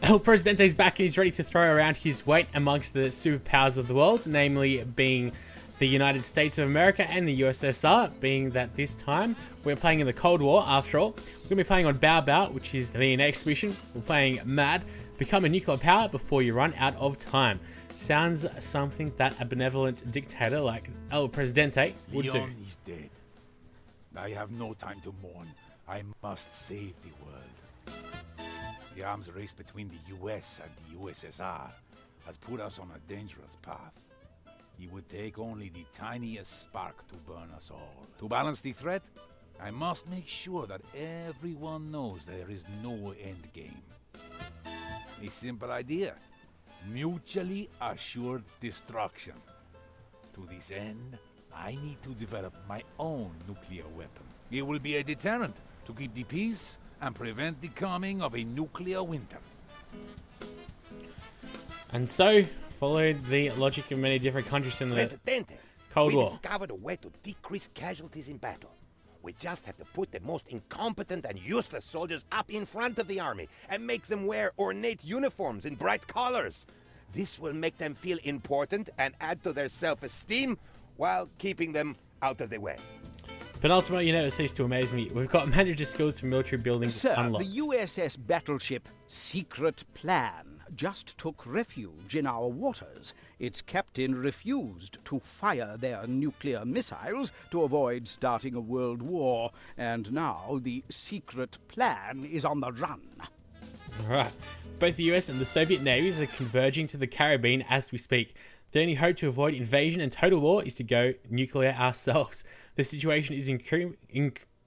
El Presidente's back and he's ready to throw around his weight amongst the superpowers of the world, namely being the United States of America and the USSR, being that this time we're playing in the Cold War after all. We're going to be playing on Bao Bao, which is the next mission. We're playing Mad, become a nuclear power before you run out of time. Sounds something that a benevolent dictator like El Presidente would do. Leon is dead. I have no time to mourn. I must save the world. The arms race between the US and the USSR has put us on a dangerous path. It would take only the tiniest spark to burn us all. To balance the threat, I must make sure that everyone knows there is no end game. A simple idea. Mutually assured destruction. To this end, I need to develop my own nuclear weapon. It will be a deterrent to keep the peace and prevent the coming of a nuclear winter. And so, followed the logic of many different countries in the Cold War. We discovered a way to decrease casualties in battle. We just have to put the most incompetent and useless soldiers up in front of the army and make them wear ornate uniforms in bright colors. This will make them feel important and add to their self-esteem while keeping them out of the way. Penultimate, you never cease to amaze me. We've got manager skills for military buildings Sir, unlocked. the USS battleship Secret Plan just took refuge in our waters. Its captain refused to fire their nuclear missiles to avoid starting a world war, and now the Secret Plan is on the run. Alright. Both the US and the Soviet navies are converging to the Caribbean as we speak. The only hope to avoid invasion and total war is to go nuclear ourselves. The situation is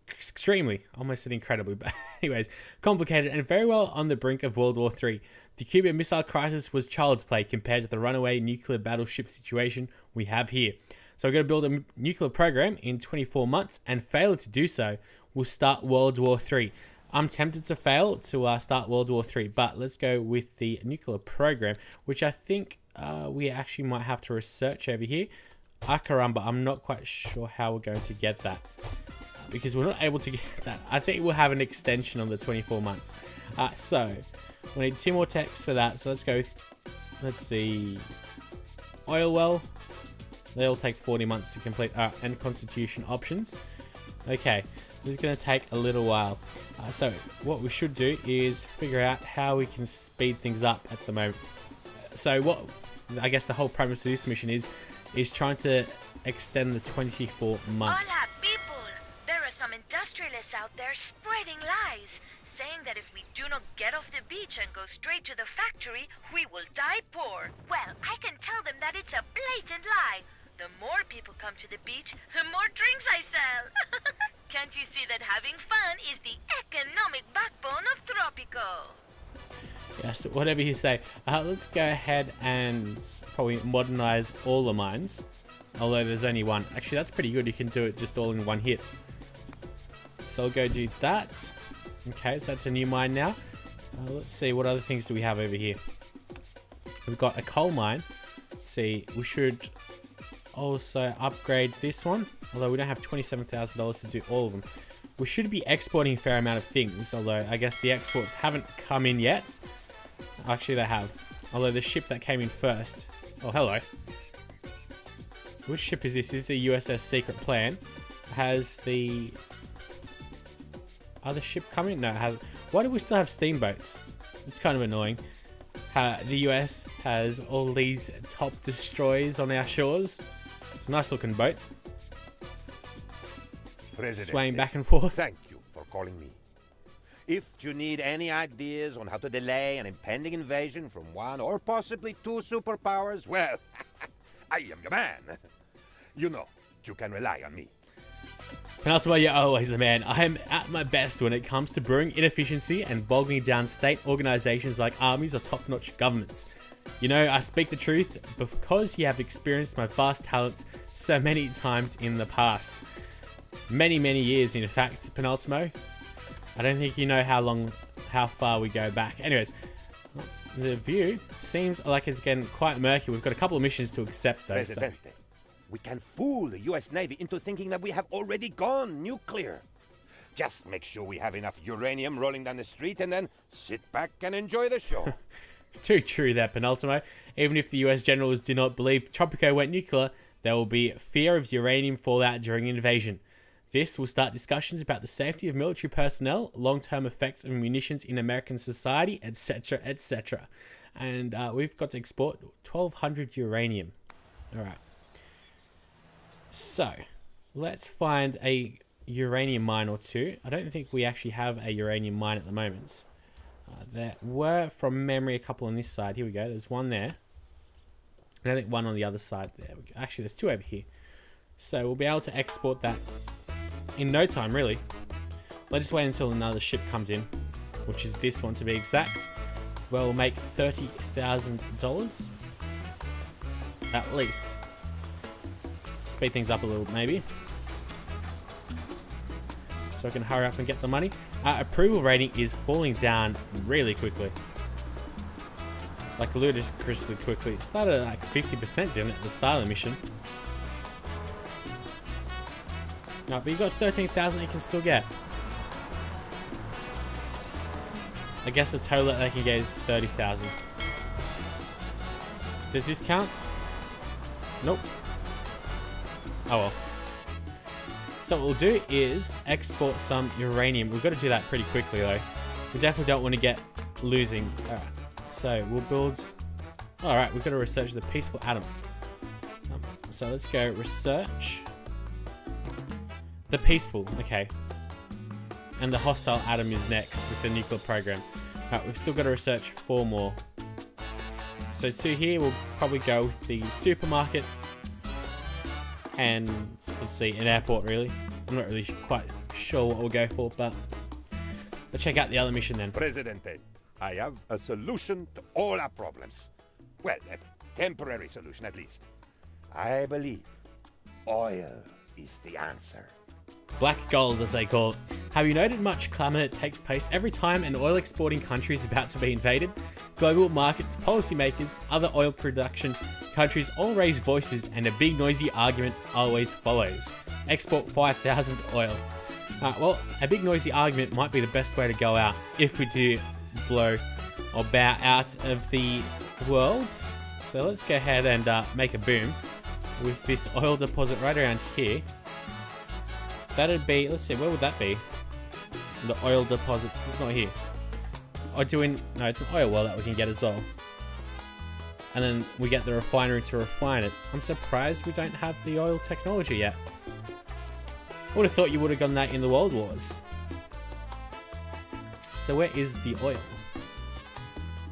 extremely, almost said incredibly, but anyways, complicated and very well on the brink of World War III. The Cuban Missile Crisis was child's play compared to the runaway nuclear battleship situation we have here. So we're going to build a nuclear program in 24 months, and failure to do so will start World War III. I'm tempted to fail to start World War III, but let's go with the nuclear program, which I think we actually might have to research over here. Caramba, I'm not quite sure how we're going to get that, because we're not able to get that. I think we'll have an extension on the 24 months. So we need 2 more texts for that. So let's go with, let's see, oil well. They'll take 40 months to complete, and constitution options. Okay, this is going to take a little while. So what we should do is figure out how we can speed things up at the moment. So what I guess the whole premise of this mission is trying to extend the 24 months. Hola, people! There are some industrialists out there spreading lies, saying that if we do not get off the beach and go straight to the factory, we will die poor. Well, I can tell them that it's a blatant lie. The more people come to the beach, the more drinks I sell. Can't you see that having fun is the economic backbone of Tropico? Yes, whatever you say. Let's go ahead and probably modernize all the mines. Although there's only one. Actually, that's pretty good. You can do it just all in one hit. So I'll go do that. Okay, so that's a new mine now. Let's see, what other things do we have over here? We've got a coal mine. Let's see, we should also upgrade this one. Although we don't have $27,000 to do all of them. We should be exporting a fair amount of things. Although I guess the exports haven't come in yet. Actually, they have. Although the ship that came in first. Oh, hello. Which ship is this? This is the USS Secret Plan. Has the other ship come in? No, it hasn't. Why do we still have steamboats? It's kind of annoying. The US has all these top destroyers on our shores. It's a nice looking boat. President, Swaying back and forth. Thank you for calling me. If you need any ideas on how to delay an impending invasion from one or possibly 2 superpowers, well, I am your man. You know, you can rely on me. Penultimate, you're always the man. I am at my best when it comes to brewing inefficiency and bogging down state organizations like armies or top-notch governments. You know, I speak the truth because you have experienced my vast talents so many times in the past. Many years, in fact, Penultimo. I don't think you know how far we go back. Anyways, the view seems like it's getting quite murky. We've got a couple of missions to accept, though. Presidente, we can fool the US Navy into thinking that we have already gone nuclear. Just make sure we have enough uranium rolling down the street and then sit back and enjoy the show. Too true there, Penultimo. Even if the US generals do not believe Tropico went nuclear, there will be fear of uranium fallout during invasion. This will start discussions about the safety of military personnel, long-term effects of munitions in American society, etc., etc. And we've got to export 1,200 uranium. Alright. So, let's find a uranium mine or two. I don't think we actually have a uranium mine at the moment. There were, from memory, a couple on this side. Here we go. There's one there. And I think one on the other side there. Actually, there's two over here. So we'll be able to export that in no time, really. Let's just wait until another ship comes in, which is this one to be exact. Well, we'll make $30,000 at least. Speed things up a little, maybe. So I can hurry up and get the money. Our approval rating is falling down really quickly. Like ludicrously quickly. It started at like 50%, didn't it, at the start of the mission? No, but you got 13,000 you can still get. I guess the total that they can get is 30,000. Does this count? Nope. Oh well. So what we'll do is export some uranium. We've got to do that pretty quickly though. We definitely don't want to get losing. Alright. So we'll build... Alright, we've got to research the peaceful atom. So let's go research... The peaceful, okay. And the hostile atom is next with the nuclear program. Alright, we've still got to research 4 more. So 2 here, we'll probably go with the supermarket. And, let's see, an airport really. I'm not really quite sure what we'll go for, but... Let's check out the other mission then. Presidente, I have a solution to all our problems. Well, a temporary solution at least. I believe oil is the answer. Black gold, as they call it. Have you noted much clamour that takes place every time an oil exporting country is about to be invaded? Global markets, policymakers, other oil production countries all raise voices and a big noisy argument always follows. Export 5,000 oil. Well, a big noisy argument might be the best way to go out if we do blow or bow out of the world. So let's go ahead and make a boom with this oil deposit right around here. That'd be, let's see, where would that be? The oil deposits, it's not here. Or no, it's an oil well that we can get as well. And then we get the refinery to refine it. I'm surprised we don't have the oil technology yet. I would have thought you would have gotten that in the World Wars. So where is the oil?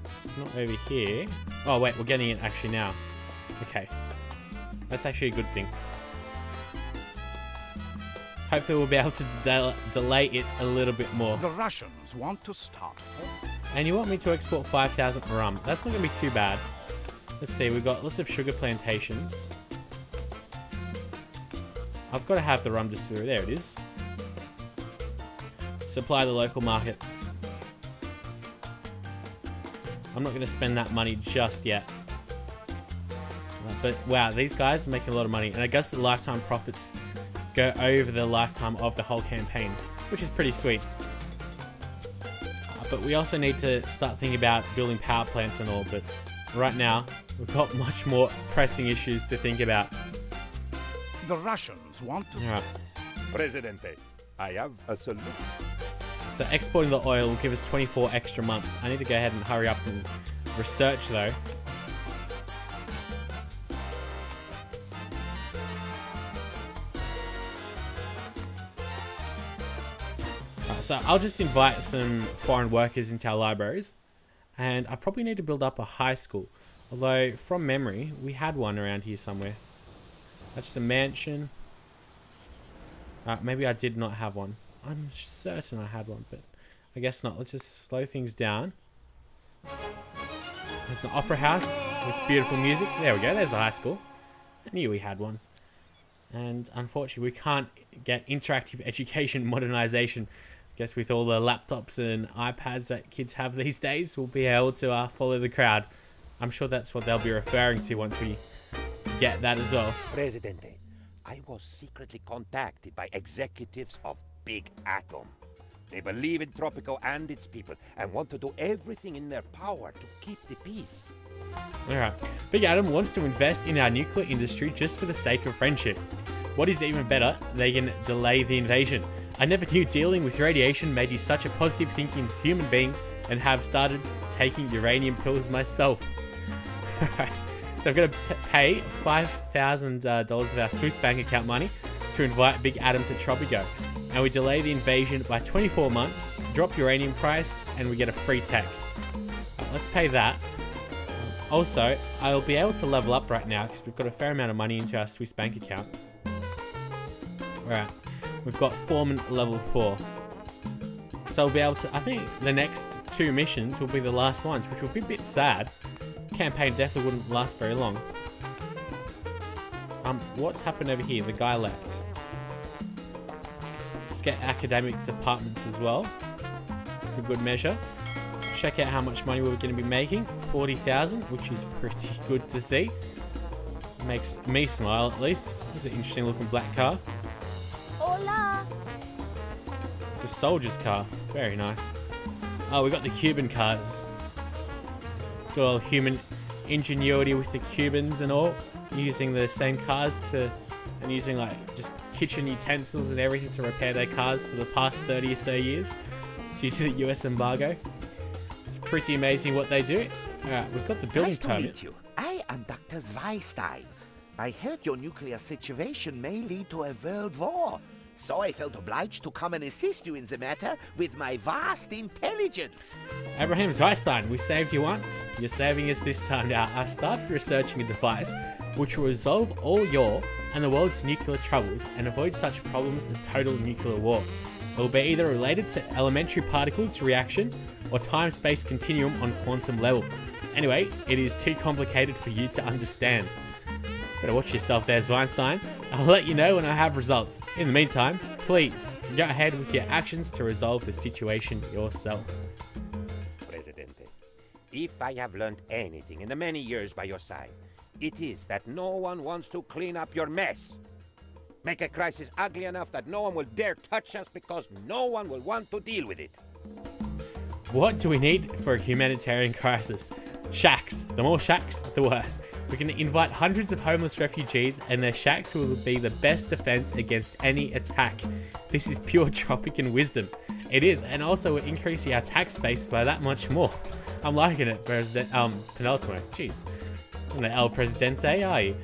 It's not over here. Oh wait, we're getting it actually now. Okay. That's actually a good thing. Hopefully we'll be able to delay it a little bit more. The Russians want to start. And you want me to export 5,000 rum. That's not going to be too bad. Let's see, we've got lots of sugar plantations. I've got to have the rum distillery. There it is. Supply the local market. I'm not going to spend that money just yet. But wow, these guys are making a lot of money. And I guess the lifetime profits go over the lifetime of the whole campaign, which is pretty sweet. But we also need to start thinking about building power plants and all, but right now we've got much more pressing issues to think about. The Russians want to... Alright. Presidente, I have a solution. So exporting the oil will give us 24 extra months. I need to go ahead and hurry up and research though. So I'll just invite some foreign workers into our libraries, and I probably need to build up a high school, although from memory we had one around here somewhere. That's just a mansion. Maybe I did not have one. I'm certain I had one, but I guess not. Let's just slow things down. There's an opera house with beautiful music. There we go, there's the high school. I knew we had one. And unfortunately we can't get interactive education modernization. Guess with all the laptops and iPads that kids have these days, we'll be able to follow the crowd. I'm sure that's what they'll be referring to once we get that as well. Presidente, I was secretly contacted by executives of Big Atom. They believe in Tropico and its people and want to do everything in their power to keep the peace. Alright, Big Adam wants to invest in our nuclear industry just for the sake of friendship. What is even better, they can delay the invasion. I never knew dealing with radiation made you such a positive thinking human being and have started taking uranium pills myself. Alright, so I've got to pay $5,000 of our Swiss bank account money to invite Big Adam to Tropico. And we delay the invasion by 24 months, drop uranium price, and we get a free tech. Let's pay that. Also, I'll be able to level up right now because we've got a fair amount of money into our Swiss bank account. Alright, we've got Foreman level 4. So I'll be able to, I think the next 2 missions will be the last ones, which will be a bit sad. Campaign definitely wouldn't last very long. What's happened over here? The guy left. Let's get academic departments as well, for good measure. Check out how much money we're going to be making. 40,000, which is pretty good to see. Makes me smile at least. It's an interesting looking black car. Hola. It's a soldier's car. Very nice. Oh, we got the Cuban cars. Good old human ingenuity with the Cubans and all. Using the same cars and using like just kitchen utensils and everything to repair their cars for the past 30 or so years due to the US embargo. It's pretty amazing what they do. Alright, we've got the building Nice to permit. meet you. I am Dr. Zweistein. I heard your nuclear situation may lead to a world war, so I felt obliged to come and assist you in the matter with my vast intelligence. Abraham Zweistein, we saved you once. You're saving us this time now. I started researching a device which will resolve all your and the world's nuclear troubles and avoid such problems as total nuclear war. It will be either related to elementary particles reaction or time-space continuum on quantum level. Anyway, it is too complicated for you to understand. Better watch yourself there, Zweinstein. I'll let you know when I have results. In the meantime, please go ahead with your actions to resolve the situation yourself. Presidente, if I have learned anything in the many years by your side, it is that no one wants to clean up your mess. Make a crisis ugly enough that no one will dare touch us because no one will want to deal with it. What do we need for a humanitarian crisis? Shacks. The more shacks, the worse. We can invite hundreds of homeless refugees and their shacks will be the best defense against any attack. This is pure Tropican wisdom. It is, and also we're increasing our tax base by that much more. I'm liking it, Penultimo. Jeez. I'm the El Presidente, are you?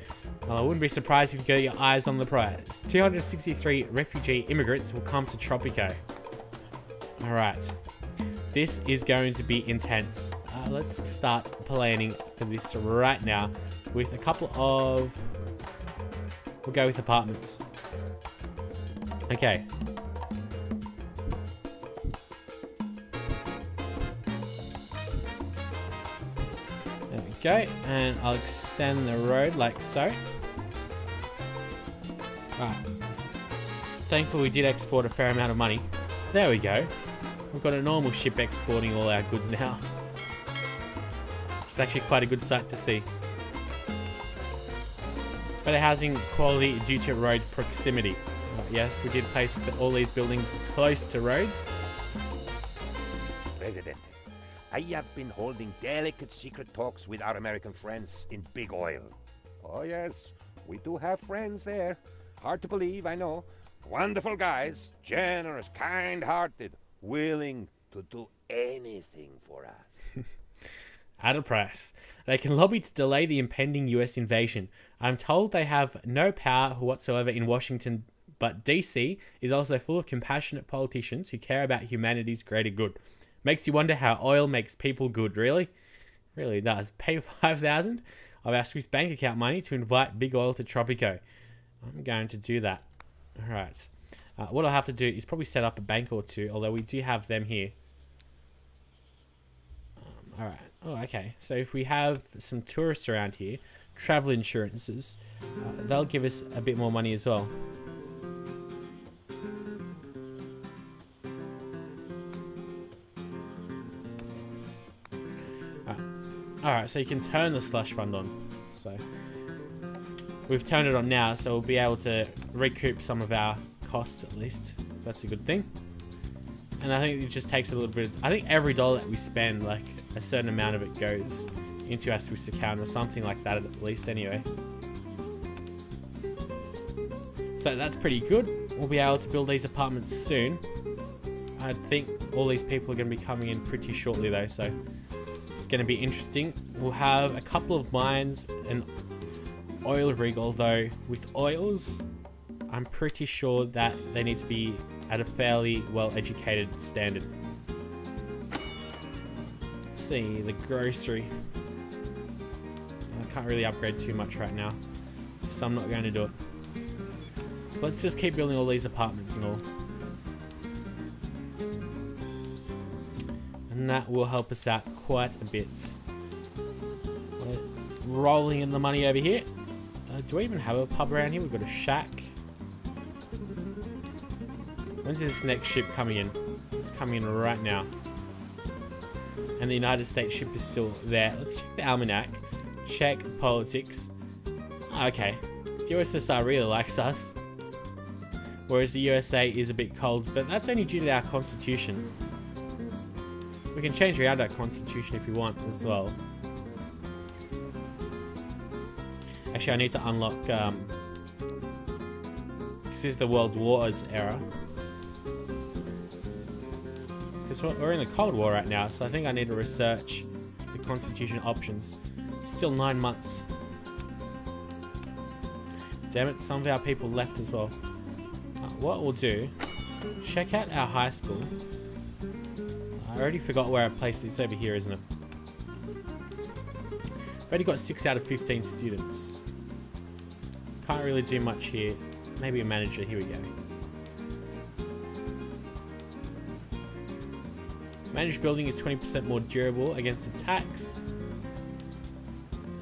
Well, I wouldn't be surprised if you got your eyes on the prize. 263 refugee immigrants will come to Tropico. Alright. This is going to be intense. Let's start planning for this right now with a couple of... We'll go with apartments. Okay. There we go. And I'll extend the road like so. Right. Thankfully we did export a fair amount of money. There we go. We've got a normal ship exporting all our goods now. It's actually quite a good sight to see. Better housing quality due to road proximity. Yes, we did place all these buildings close to roads. President, I have been holding delicate secret talks with our American friends in Big Oil. Oh yes, we do have friends there. Hard to believe, I know. Wonderful guys, generous, kind-hearted, willing to do anything for us. At a price. They can lobby to delay the impending US invasion. I'm told they have no power whatsoever in Washington, but DC is also full of compassionate politicians who care about humanity's greater good. Makes you wonder how oil makes people good, really? Really does. Pay 5,000 of our Swiss bank account money to invite Big Oil to Tropico. I'm going to do that. Alright. What I'll have to do is probably set up a bank or two, although we do have them here. Alright. Oh, okay. So if we have some tourists around here, travel insurances, they'll give us a bit more money as well. Alright, so you can turn the slush fund on. So we've turned it on now, so we'll be able to recoup some of our costs at least. So that's a good thing. And I think it just takes a little bit. I think every dollar that we spend, like a certain amount of it goes into our Swiss account or something like that at least anyway. So that's pretty good. We'll be able to build these apartments soon. I think all these people are going to be coming in pretty shortly though, so it's going to be interesting. We'll have a couple of mines and oil rig, although with oils, I'm pretty sure that they need to be at a fairly well-educated standard. Let's see, the grocery. I can't really upgrade too much right now, so I'm not going to do it. Let's just keep building all these apartments and all. And that will help us out quite a bit. We're rolling in the money over here. Do we even have a pub around here? We've got a shack. When's this next ship coming in? It's coming in right now. And the United States ship is still there. Let's check the almanac. Check politics. Okay. The USSR really likes us. Whereas the USA is a bit cold, but that's only due to our constitution. We can change around our constitution if we want as well. Actually, I need to unlock, this is the World Wars era. Because we're in the Cold War right now, so I think I need to research the constitution options. Still 9 months. Damn it, some of our people left as well. What we'll do, check out our high school. I already forgot where I placed it. It's over here, isn't it? We've only got 6 out of 15 students. Can't really do much here. Maybe a manager. Here we go. Managed building is 20% more durable against attacks.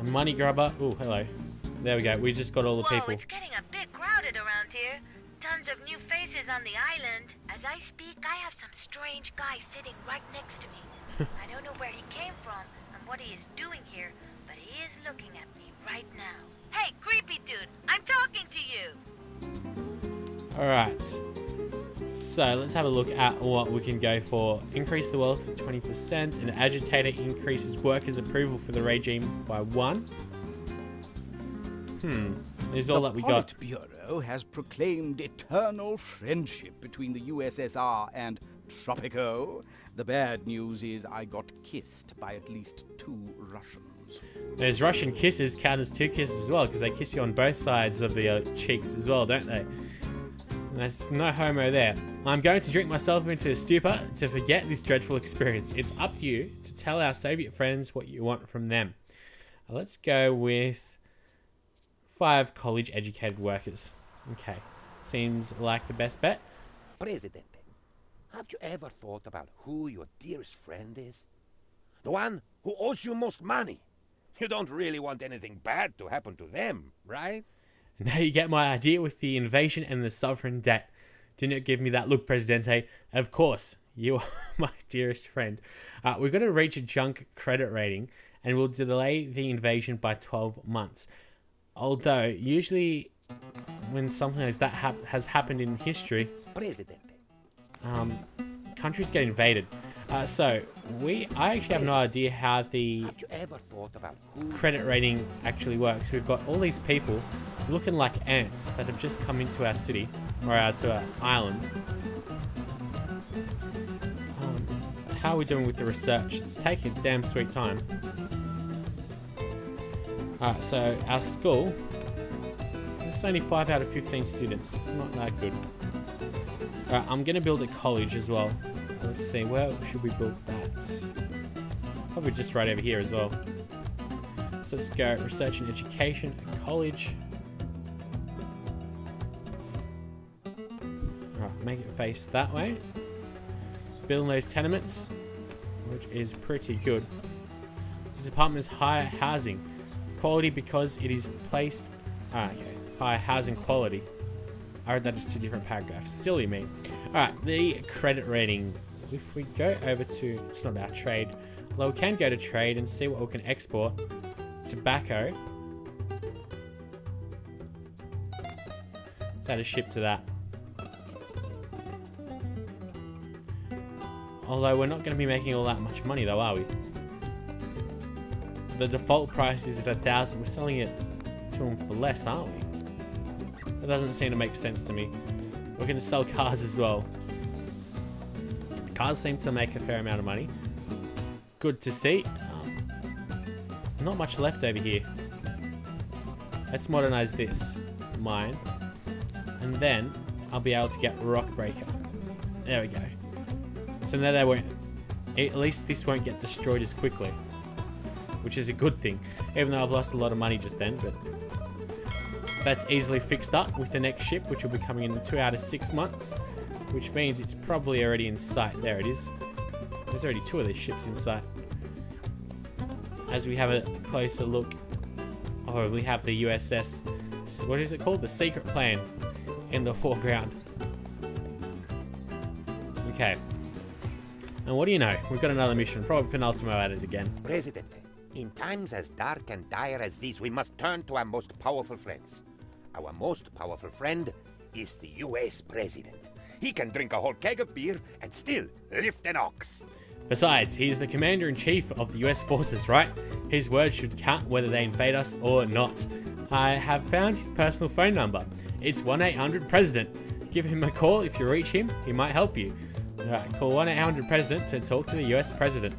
A money grubber. Oh, hello. There we go. We just got all the people. Whoa, it's getting a bit crowded around here. Tons of new faces on the island. As I speak, I have some strange guy sitting right next to me. I don't know where he came from and what he is doing here, but he is looking at me right now. Hey, creepy dude, I'm talking to you. Alright. So let's have a look at what we can go for. Increase the wealth to 20%. An agitator increases workers' approval for the regime by 1. This is all that we got. The Politburo has proclaimed eternal friendship between the USSR and Tropico. The bad news is I got kissed by at least 2 Russians. Those Russian kisses count as 2 kisses as well, because they kiss you on both sides of the cheeks as well, don't they? There's no homo there. I'm going to drink myself into a stupor to forget this dreadful experience. It's up to you to tell our Soviet friends what you want from them. Let's go with 5 college-educated workers. Okay, seems like the best bet. Presidente, have you ever thought about who your dearest friend is? The one who owes you most money. You don't really want anything bad to happen to them, right? Now you get my idea with the invasion and the sovereign debt. Do not give me that look, Presidente. Of course, you are my dearest friend. We're going to reach a junk credit rating and we'll delay the invasion by 12 months. Although, usually when something like that has happened in history, Presidente. Countries get invaded. I actually have no idea how the Have you ever thought about who credit rating actually works. We've got all these people looking like ants that have just come into our city, or to our island. How are we doing with the research? It's taking its damn sweet time. Alright, so our school, it's only 5 out of 15 students. Not that good. Alright, I'm going to build a college as well. Let's see, where should we build that? Probably just right over here as well. So let's go research and education and college. Alright, make it face that way. Building those tenements, which is pretty good. This apartment is higher housing quality because it is placed... okay, higher housing quality. I read that as 2 different paragraphs. Silly me. Alright, the credit rating. If we go over to... It's not our trade. Well, we can go to trade and see what we can export. Tobacco. Let's add a ship to that. Although we're not going to be making all that much money though, are we? The default price is at 1,000. We're selling it to them for less, aren't we? That doesn't seem to make sense to me. We're going to sell cars as well. Cars seem to make a fair amount of money. Good to see. Not much left over here. Let's modernize this mine. And then I'll be able to get rock breaker. There we go. So now they won't, at least this won't get destroyed as quickly, which is a good thing, even though I've lost a lot of money just then. But that's easily fixed up with the next ship, which will be coming in 2 out of 6 months, which means it's probably already in sight. There it is. There's already 2 of these ships in sight. As we have a closer look, oh, we have the USS, what is it called? The Secret Plan in the foreground. Okay. And what do you know? We've got another mission. Probably penultimo at it again. Presidente, in times as dark and dire as these, we must turn to our most powerful friends. Our most powerful friend is the U.S. President. He can drink a whole keg of beer and still lift an ox. Besides, he is the commander-in-chief of the US forces, right? His word should count whether they invade us or not. I have found his personal phone number. It's 1-800-PRESIDENT. Give him a call. If you reach him, he might help you. Alright, call 1-800-PRESIDENT to talk to the US President.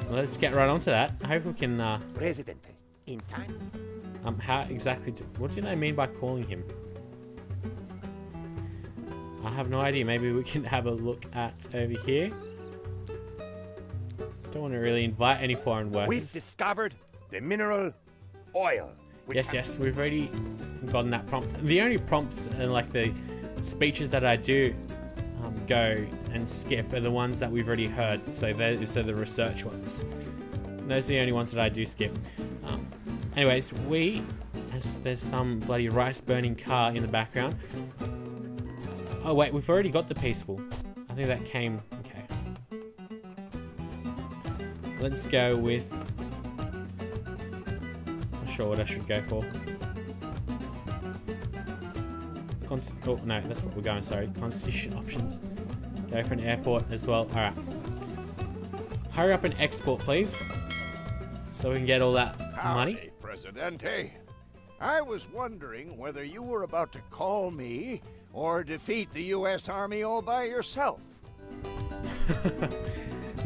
Let's get right onto that. I hope we can, Presidente, in time. How exactly what do they mean by calling him? I have no idea. Maybe we can have a look at over here. Don't want to really invite any foreign workers. We've discovered the mineral oil. Yes, we've already gotten that prompt. The only prompts and like the speeches that I do go and skip are the ones that we've already heard. So those are the research ones. Those are the only ones that I do skip. Anyways, there's some bloody rice burning car in the background. Oh wait, we've already got the peaceful. I think that came, okay. Let's go with, not sure what I should go for. Oh no, that's what we're going, sorry. Constitution options. Go for an airport as well, alright. Hurry up and export please, so we can get all that money. Howdy, Presidente. I was wondering whether you were about to call me or defeat the U.S. Army all by yourself.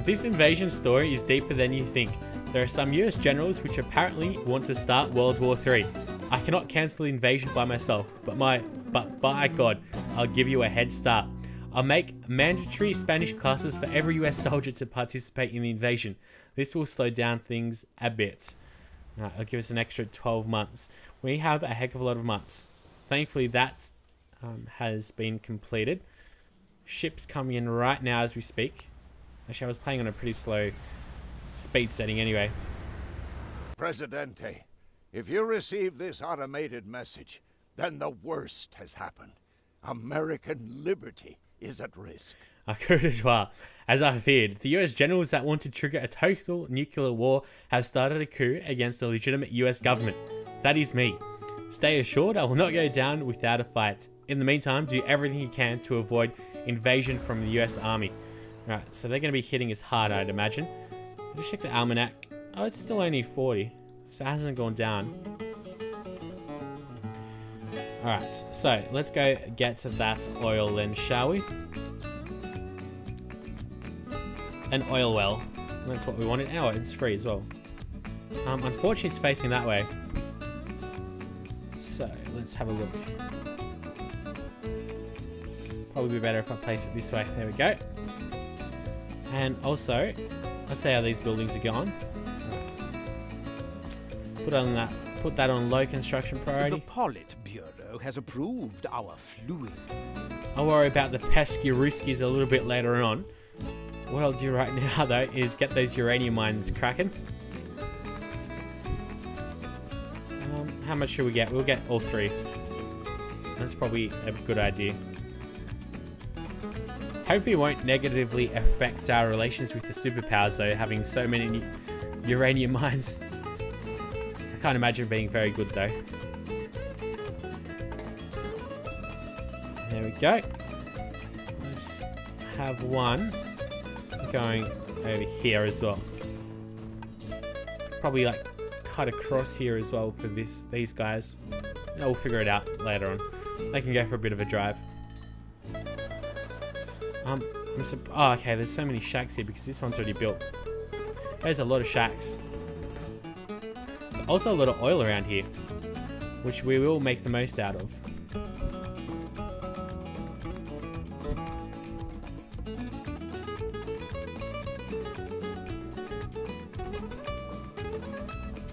This invasion story is deeper than you think. There are some US generals which apparently want to start World War III. I cannot cancel the invasion by myself, but by God, I'll give you a head start. I'll make mandatory Spanish classes for every US soldier to participate in the invasion. This will slow down things a bit. It'll give us an extra 12 months. We have a heck of a lot of months. Thankfully that has been completed. Ships coming in right now as we speak. Actually, I was playing on a pretty slow speed setting anyway. Presidente, if you receive this automated message, then the worst has happened. American liberty is at risk. I could as well. As I feared, the US generals that want to trigger a total nuclear war have started a coup against the legitimate US government. That is me. Stay assured I will not go down without a fight. In the meantime, do everything you can to avoid invasion from the US Army. Right, so they're going to be hitting us hard, I'd imagine. Let's check the almanac. Oh, it's still only 40, so it hasn't gone down. Alright, so let's go get to that oil then, shall we? An oil well. That's what we wanted. Oh, it's free as well. Unfortunately, it's facing that way. So, let's have a look. Probably be better if I place it this way. There we go. And also, let's see how these buildings are going. Put that on low construction priority. The Politburo has approved our fluid. I'll worry about the pesky Ruskies a little bit later on. What I'll do right now, though, is get those uranium mines cracking. How much should we get? We'll get all 3. That's probably a good idea. Hopefully it won't negatively affect our relations with the superpowers, though, having so many uranium mines. I can't imagine it being very good, though. There we go. Let's have one going over here as well. Probably like cut across here as well for these guys. We'll figure it out later on. They can go for a bit of a drive. Oh, okay, there's so many shacks here because this one's already built. There's a lot of shacks. There's also a lot of oil around here, which we will make the most out of.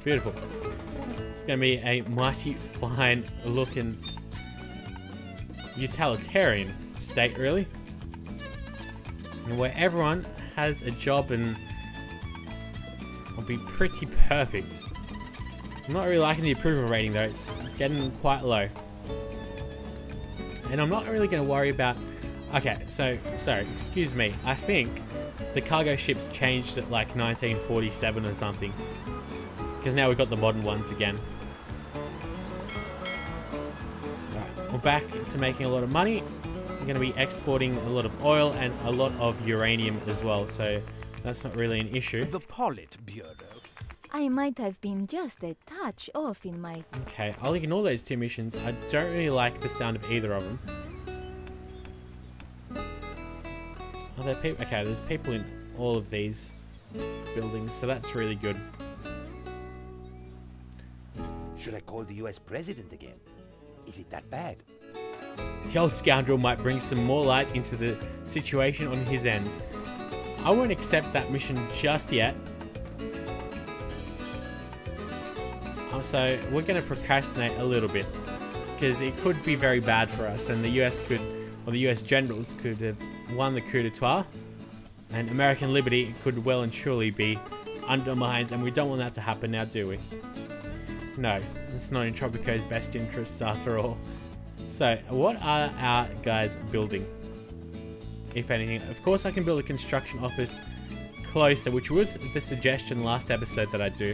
Beautiful. It's going to be a mighty fine looking utilitarian state, really. And where everyone has a job and will be pretty perfect. I'm not really liking the approval rating though, it's getting quite low. And I'm not really going to worry about... Okay, so, sorry, excuse me. I think the cargo ships changed at like 1947 or something. Because now we've got the modern ones again. Alright, we're back to making a lot of money. We're going to be exporting a lot of oil and a lot of uranium as well, so that's not really an issue. The Politburo. I might have been just a touch off in my... Okay, I'll ignore those two missions. I don't really like the sound of either of them. Are there people? Okay, there's people in all of these buildings, so that's really good. Should I call the US president again? Is it that bad? The old scoundrel might bring some more light into the situation on his end. I won't accept that mission just yet. So we're going to procrastinate a little bit because it could be very bad for us, and the US could, or the US generals could have won the coup d'etat, and American liberty could well and truly be undermined, and we don't want that to happen now, do we? No, it's not in Tropico's best interests after all. So, what are our guys building? If anything, of course I can build a construction office closer, which was the suggestion last episode that I do.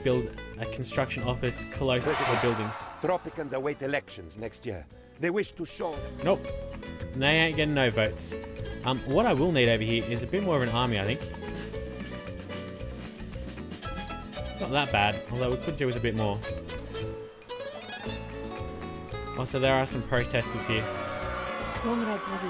Build a construction office closer to the buildings. Tropicans await elections next year. They wish to show... Nope. They ain't getting no votes. What I will need over here is a bit more of an army, I think. It's not that bad, although we could do with a bit more. Also, there are some protesters here. Comrade, was it